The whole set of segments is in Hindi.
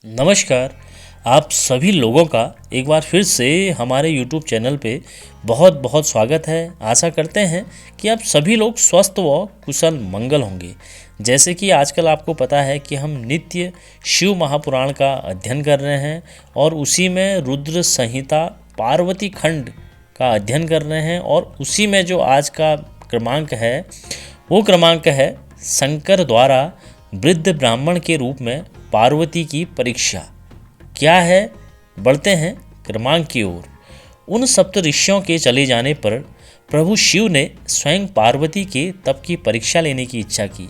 नमस्कार। आप सभी लोगों का एक बार फिर से हमारे YouTube चैनल पे बहुत बहुत स्वागत है। आशा करते हैं कि आप सभी लोग स्वस्थ व कुशल मंगल होंगे। जैसे कि आजकल आपको पता है कि हम नित्य शिव महापुराण का अध्ययन कर रहे हैं और उसी में रुद्र संहिता पार्वती खंड का अध्ययन कर रहे हैं और उसी में जो आज का क्रमांक है वो क्रमांक है शंकर द्वारा वृद्ध ब्राह्मण के रूप में पार्वती की परीक्षा। क्या है, बढ़ते हैं क्रमांक की ओर। उन सप्तऋषियों के चले जाने पर प्रभु शिव ने स्वयं पार्वती के तप की परीक्षा लेने की इच्छा की।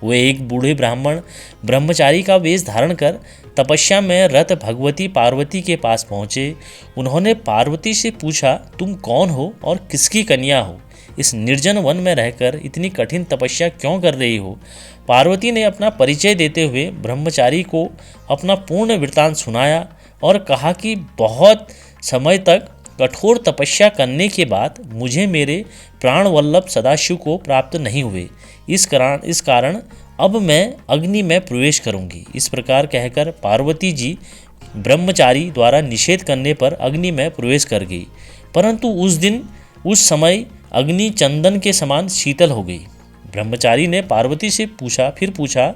वे एक बूढ़े ब्राह्मण ब्रह्मचारी का वेश धारण कर तपस्या में रत भगवती पार्वती के पास पहुँचे। उन्होंने पार्वती से पूछा, तुम कौन हो और किसकी कन्या हो? इस निर्जन वन में रहकर इतनी कठिन तपस्या क्यों कर रही हो? पार्वती ने अपना परिचय देते हुए ब्रह्मचारी को अपना पूर्ण वृत्तांत सुनाया और कहा कि बहुत समय तक कठोर तपस्या करने के बाद मुझे मेरे प्राण वल्लभ सदाशिव को प्राप्त नहीं हुए। इस कारण अब मैं अग्नि में प्रवेश करूंगी। इस प्रकार कहकर पार्वती जी ब्रह्मचारी द्वारा निषेध करने पर अग्नि में प्रवेश कर गई, परंतु उस समय अग्नि चंदन के समान शीतल हो गई। ब्रह्मचारी ने पार्वती से पूछा,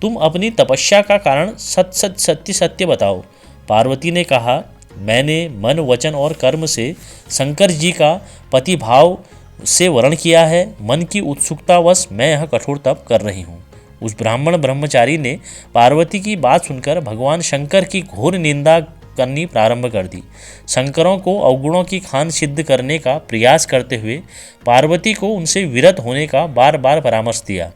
तुम अपनी तपस्या का कारण सत्य बताओ। पार्वती ने कहा, मैंने मन वचन और कर्म से शंकर जी का पति भाव से वर्ण किया है। मन की उत्सुकतावश मैं यह कठोर तप कर रही हूँ। उस ब्राह्मण ब्रह्मचारी ने पार्वती की बात सुनकर भगवान शंकर की घोर निंदा करनी प्रारंभ कर दी। शंकरों को अवगुणों की खान सिद्ध करने का प्रयास करते हुए पार्वती को उनसे विरत होने का बार बार परामर्श दिया,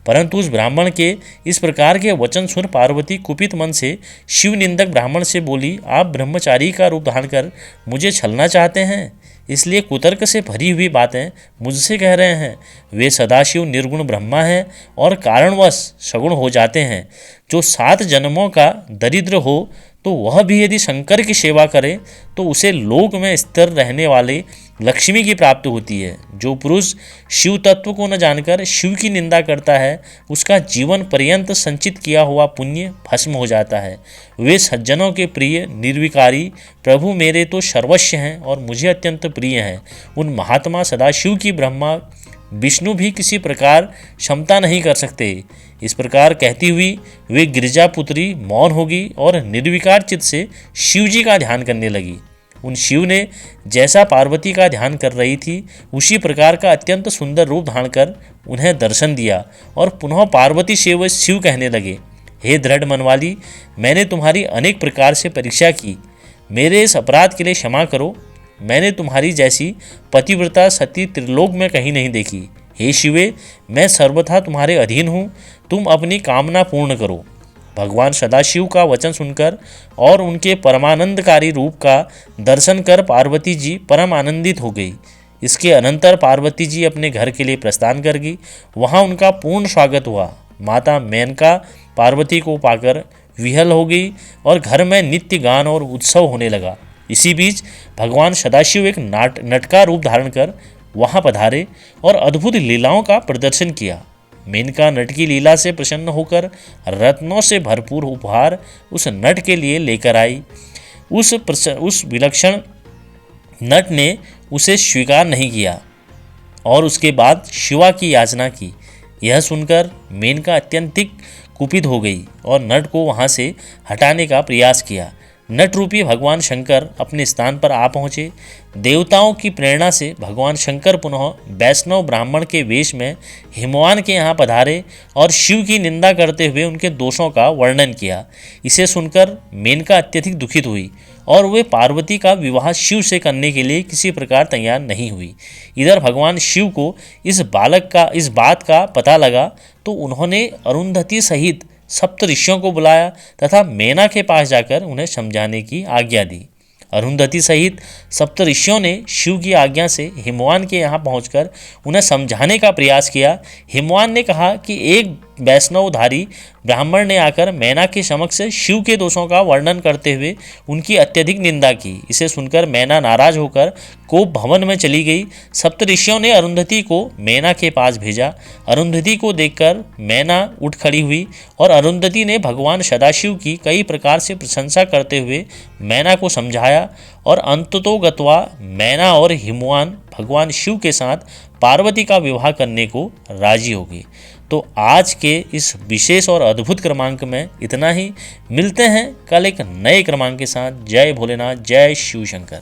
परंतु उस ब्राह्मण के इस प्रकार के वचन सुन पार्वती कुपित मन से शिव निंदक ब्राह्मण से बोली, आप ब्रह्मचारी का रूप धारण कर मुझे छलना चाहते हैं, इसलिए कुतर्क से भरी हुई बातें मुझसे कह रहे हैं। वे सदाशिव निर्गुण ब्रह्मा हैं और कारणवश सगुण हो जाते हैं। जो 7 जन्मों का दरिद्र हो तो वह भी यदि शंकर की सेवा करे तो उसे लोक में स्थिर रहने वाले लक्ष्मी की प्राप्ति होती है। जो पुरुष शिव तत्व को न जानकर शिव की निंदा करता है उसका जीवन पर्यंत संचित किया हुआ पुण्य भस्म हो जाता है। वे सज्जनों के प्रिय निर्विकारी प्रभु मेरे तो सर्वस्व हैं और मुझे अत्यंत प्रिय हैं। उन महात्मा सदाशिव की ब्रह्मा विष्णु भी किसी प्रकार क्षमता नहीं कर सकते। इस प्रकार कहती हुई वे गिरजापुत्री मौन हो गई और निर्विकार चित्त से शिव जी का ध्यान करने लगी। उन शिव ने जैसा पार्वती का ध्यान कर रही थी उसी प्रकार का अत्यंत सुंदर रूप धारण कर उन्हें दर्शन दिया और पुनः पार्वती से वे शिव कहने लगे, हे दृढ़ मन वाली, मैंने तुम्हारी अनेक प्रकार से परीक्षा की, मेरे इस अपराध के लिए क्षमा करो। मैंने तुम्हारी जैसी पतिव्रता सती त्रिलोक में कहीं नहीं देखी। हे शिवे, मैं सर्वथा तुम्हारे अधीन हूँ, तुम अपनी कामना पूर्ण करो। भगवान सदाशिव का वचन सुनकर और उनके परमानंदकारी रूप का दर्शन कर पार्वती जी परम आनंदित हो गई। इसके अनंतर पार्वती जी अपने घर के लिए प्रस्थान कर गई। वहाँ उनका पूर्ण स्वागत हुआ। माता मेनका पार्वती को पाकर विहल हो गई और घर में नित्य गान और उत्सव होने लगा। इसी बीच भगवान सदाशिव एक नटका रूप धारण कर वहाँ पधारे और अद्भुत लीलाओं का प्रदर्शन किया। मेनका नट की लीला से प्रसन्न होकर रत्नों से भरपूर उपहार उस नट के लिए लेकर आई। उस विलक्षण नट ने उसे स्वीकार नहीं किया और उसके बाद शिवा की याचना की। यह सुनकर मेनका अत्यंतिक कुपित हो गई और नट को वहाँ से हटाने का प्रयास किया। नट रूपी भगवान शंकर अपने स्थान पर आ पहुँचे। देवताओं की प्रेरणा से भगवान शंकर पुनः वैष्णव ब्राह्मण के वेश में हिमवान के यहाँ पधारे और शिव की निंदा करते हुए उनके दोषों का वर्णन किया। इसे सुनकर मेनका अत्यधिक दुखित हुई और वे पार्वती का विवाह शिव से करने के लिए किसी प्रकार तैयार नहीं हुई। इधर भगवान शिव को इस बात का पता लगा तो उन्होंने अरुंधति सहित सप्त ऋषियों को बुलाया तथा मेना के पास जाकर उन्हें समझाने की आज्ञा दी। अरुंधति सहित सप्त ऋषियों ने शिव की आज्ञा से हिमवान के यहाँ पहुंचकर उन्हें समझाने का प्रयास किया। हिमवान ने कहा कि एक वैष्णवधारी ब्राह्मण ने आकर मैना के समक्ष शिव के दोषों का वर्णन करते हुए उनकी अत्यधिक निंदा की। इसे सुनकर मैना नाराज होकर कोप भवन में चली गई। सप्तऋषियों ने अरुंधति को मैना के पास भेजा। अरुंधति को देखकर मैना उठ खड़ी हुई और अरुंधति ने भगवान सदाशिव की कई प्रकार से प्रशंसा करते हुए मैना को समझाया और अंततोगत्वा मैना और हिमवान भगवान शिव के साथ पार्वती का विवाह करने को राजी हो गई। तो आज के इस विशेष और अद्भुत क्रमांक में इतना ही। मिलते हैं कल एक नए क्रमांक के साथ। जय भोलेनाथ, जय शिव शंकर।